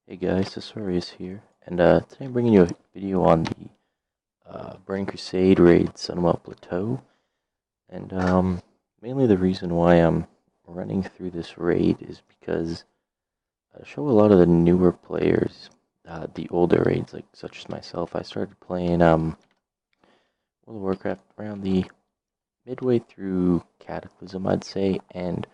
Hey guys, Sasorias here, and today I'm bringing you a video on the Burning Crusade raid Sunwell Plateau, and mainly the reason why I'm running through this raid is because I show a lot of the newer players the older raids, like such as myself. I started playing World of Warcraft around the midway through Cataclysm, I'd say, and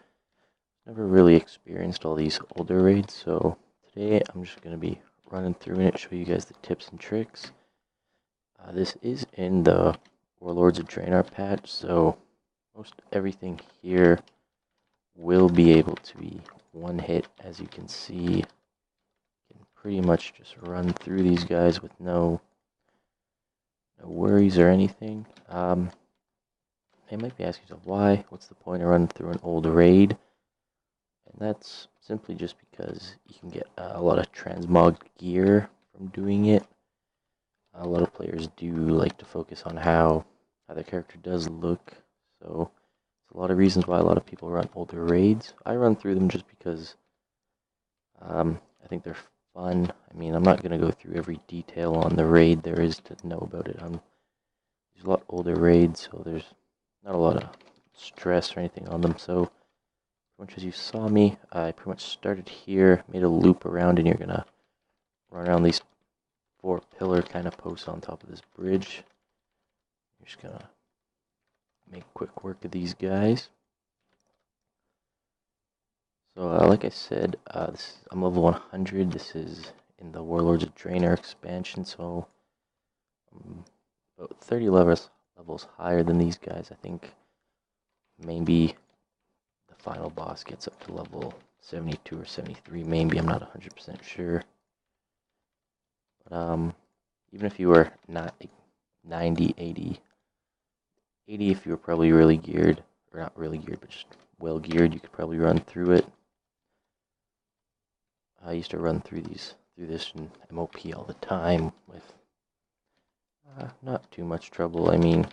never really experienced all these older raids, so today I'm just going to be running through it, show you guys the tips and tricks. This is in the Warlords of Draenor patch, so most everything here will be able to be one hit. As you can see, you can pretty much just run through these guys with no worries or anything. You might be asking yourself, why? What's the point of running through an old raid? And that's simply just because you can get a lot of transmogged gear from doing it. A lot of players do like to focus on how their character does look, so there's a lot of reasons why a lot of people run older raids. I run through them just because I think they're fun. I mean, I'm not going to go through every detail on the raid there is to know about it. There's a lot older raids, so there's not a lot of stress or anything on them, so much as you saw me, I pretty much started here, made a loop around, and you're gonna run around these 4-pillar kind of posts on top of this bridge. You're just gonna make quick work of these guys. So, like I said, I'm level 100. This is in the Warlords of Draenor expansion, so I'm about 30 levels higher than these guys. I think maybe the final boss gets up to level 72 or 73, maybe. I'm not 100% sure. But even if you were not 90, 80 if you were probably really geared, or not really geared, but just well geared, you could probably run through it. I used to run through this in MOP all the time with not too much trouble. I mean,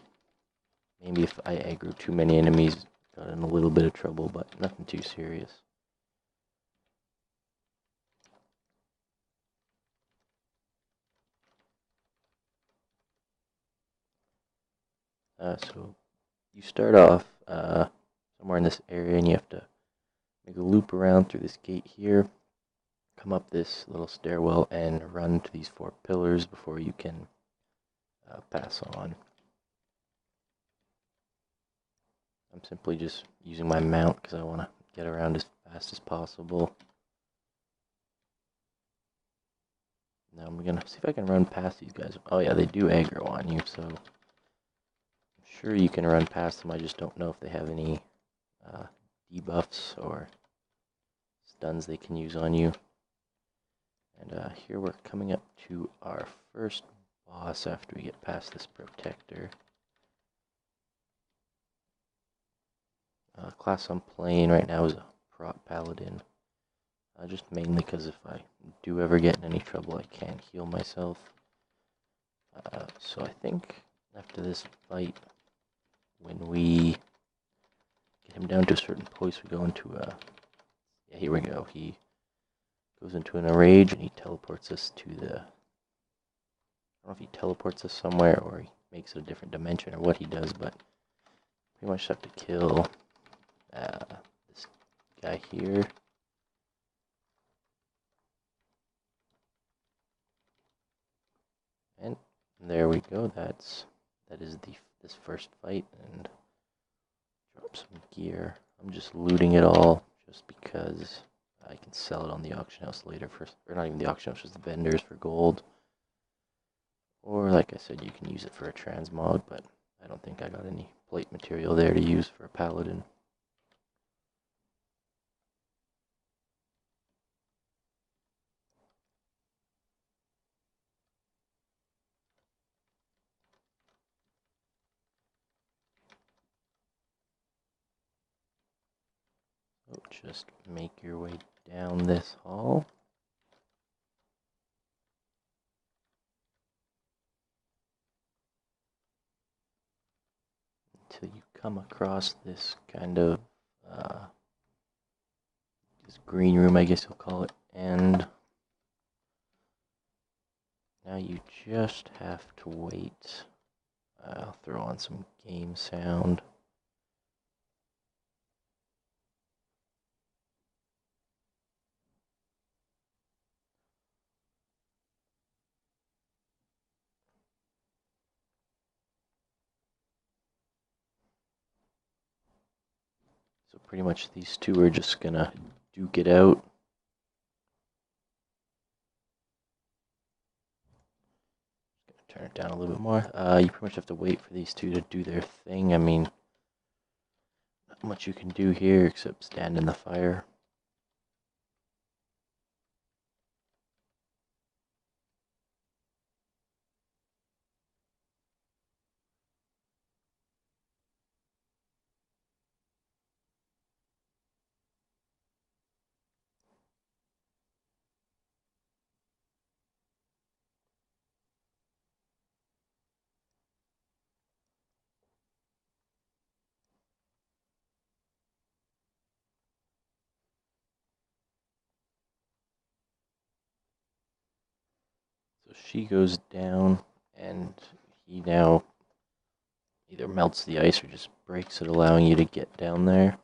maybe if I aggro too many enemies, got in a little bit of trouble, but nothing too serious. So you start off somewhere in this area, and you have to make a loop around through this gate here, come up this little stairwell, and run to these 4 pillars before you can pass on. I'm simply just using my mount because I want to get around as fast as possible. Now I'm gonna see if I can run past these guys. Oh yeah, they do aggro on you, so I'm sure you can run past them. I just don't know if they have any debuffs or stuns they can use on you. And here we're coming up to our first boss after we get past this protector. Class I'm playing right now is a prot paladin. Just mainly because if I do ever get in any trouble, I can't heal myself. So I think after this fight, when we get him down to a certain place, we go into a... Yeah, here we go. He goes into an rage and he teleports us to the... I don't know if he teleports us somewhere or he makes it a different dimension or what he does, but pretty much have to kill this guy here. And there we go. That is this first fight, and drop some gear. I'm just looting it all just because I can sell it on the auction house later for, or not even the auction house, just the vendors for gold. Or like I said, you can use it for a transmog, but I don't think I got any plate material there to use for a paladin. So just make your way down this hall. Until you come across this kind of this green room, I guess you'll call it, and Now you just have to wait. I'll throw on some game sound. So pretty much these two are just gonna duke it out. Turn it down a little bit more. You pretty much have to wait for these two to do their thing. I mean, not much you can do here except stand in the fire. So she goes down, and he now either melts the ice or just breaks it, allowing you to get down there.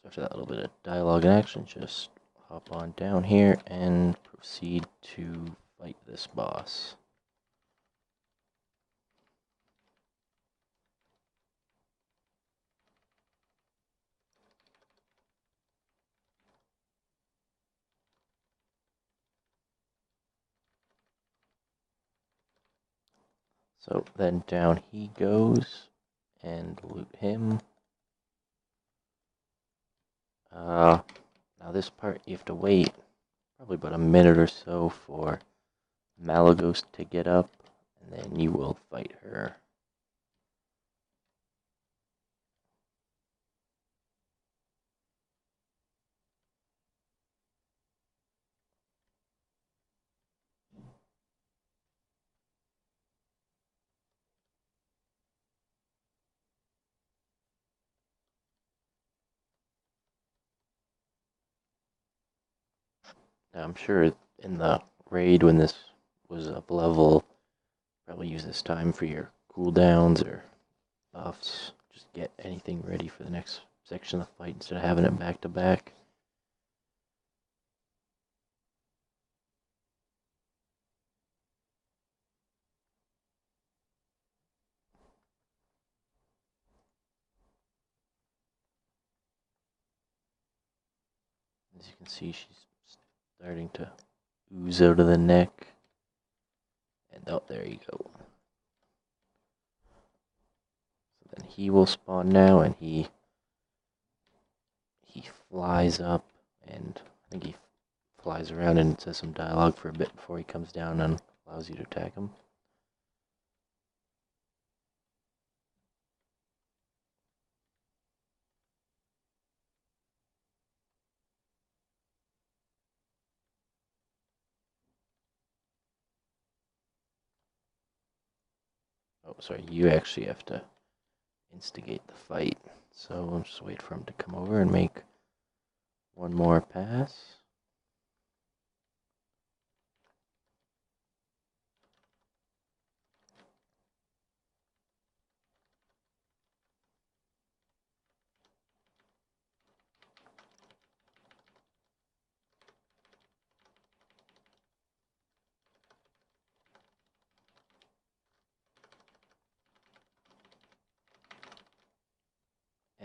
So after that little bit of dialogue and action, just hop on down here and proceed to fight this boss. So then down he goes, and loot him. Now this part you have to wait probably about a minute or so for Malagos to get up, and then you will fight her. Now I'm sure in the raid when this was up level, probably use this time for your cooldowns or buffs. Just get anything ready for the next section of the fight instead of having it back to back. As you can see, she's starting to ooze out of the neck. And oh, there you go. So then he will spawn now, and he flies up, and I think he flies around and says some dialogue for a bit before he comes down and allows you to attack him. Oh, sorry, you actually have to instigate the fight. So I'll just wait for him to come over and make one more pass.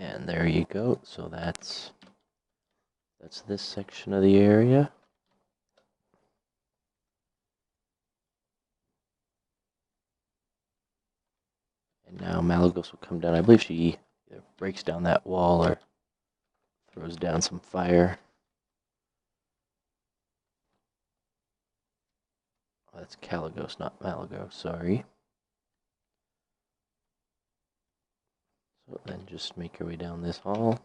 And there you go. So that's this section of the area. And now Malagos will come down. I believe she either breaks down that wall or throws down some fire. Oh, that's Caligos, not Malagos, sorry. So then just make your way down this hall.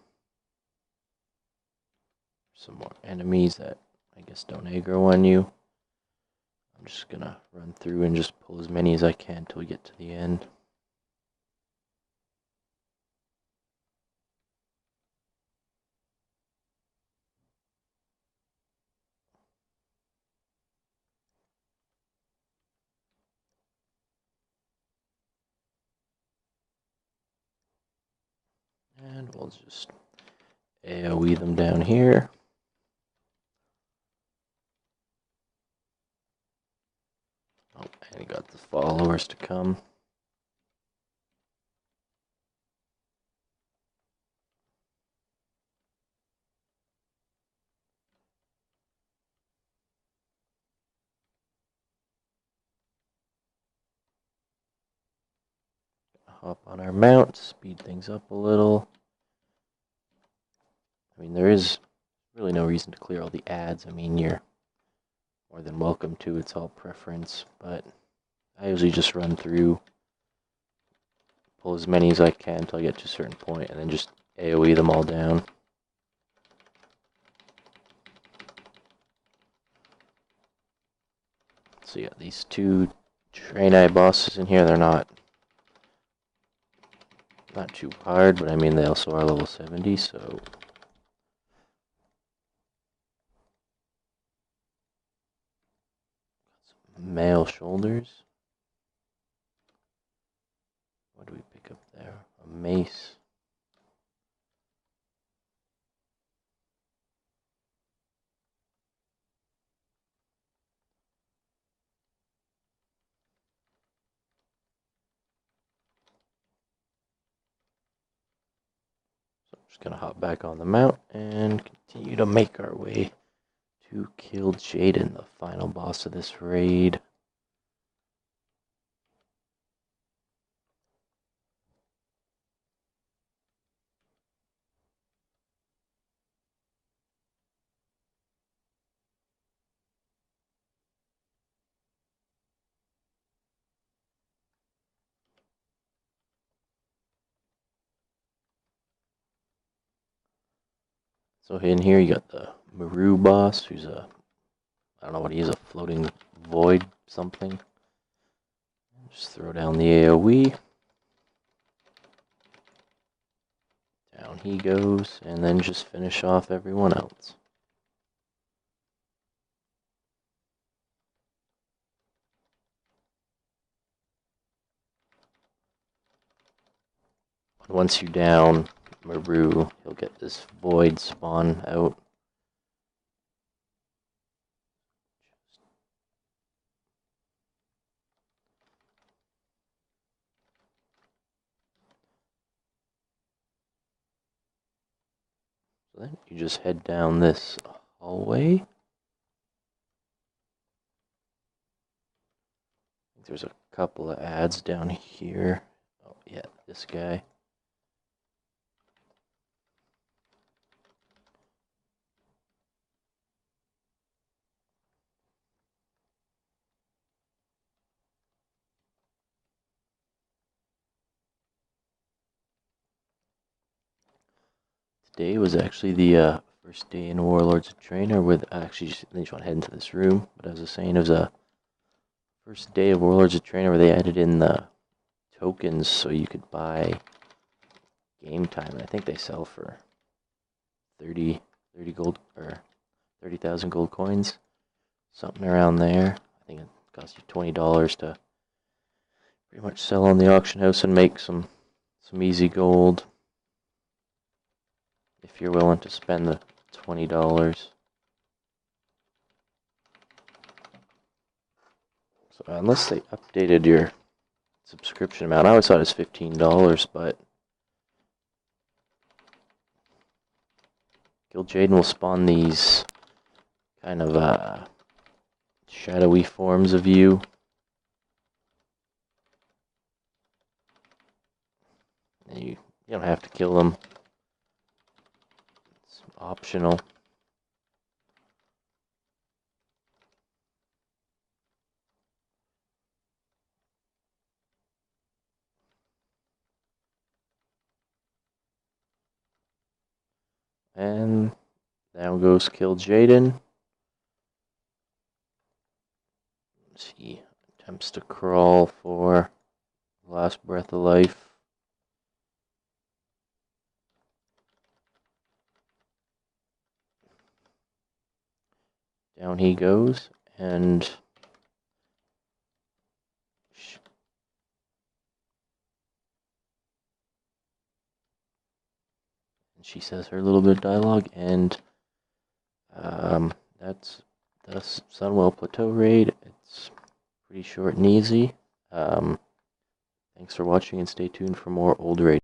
Some more enemies that I guess don't aggro on you. I'm just gonna run through and just pull as many as I can until we get to the end. And we'll just AoE them down here. Oh, and he got the followers to come. Hop on our mount, speed things up a little. I mean, there is really no reason to clear all the ads. I mean, you're more than welcome to. It's all preference, but I usually just run through, pull as many as I can until I get to a certain point, and then just AoE them all down. So yeah, these two Draenei bosses in here, they're not too hard, but I mean they also are level 70, so male shoulders. What do we pick up there? A mace. So I'm just gonna hop back on the mount and continue to make our way to kill Jaden, the final boss of this raid. So in here you got the Maru boss, who's a, I don't know what he is, a floating void something. Just throw down the AoE. Down he goes, and then just finish off everyone else. Once you down Maru, you'll get this void spawn out. So then you just head down this hallway. There's a couple of ads down here. Oh yeah, this guy. Today was actually the first day in Warlords of Trainer with, actually, just want to head into this room, but as I was saying, it was a first day of Warlords of Trainer where they added in the tokens so you could buy game time, and I think they sell for 30 gold, or 30,000 gold coins, something around there. I think it costs you $20 to pretty much sell on the auction house and make some easy gold if you're willing to spend the $20. So unless they updated your subscription amount, I always thought it was $15, but Guild Jaden will spawn these kind of shadowy forms of you. And you don't have to kill them. It's optional. And down goes Kill Jaden. He attempts to crawl for the last breath of life. Down he goes, and she says her little bit of dialogue, and that's the Sunwell Plateau raid. It's pretty short and easy. Thanks for watching, and stay tuned for more old raids.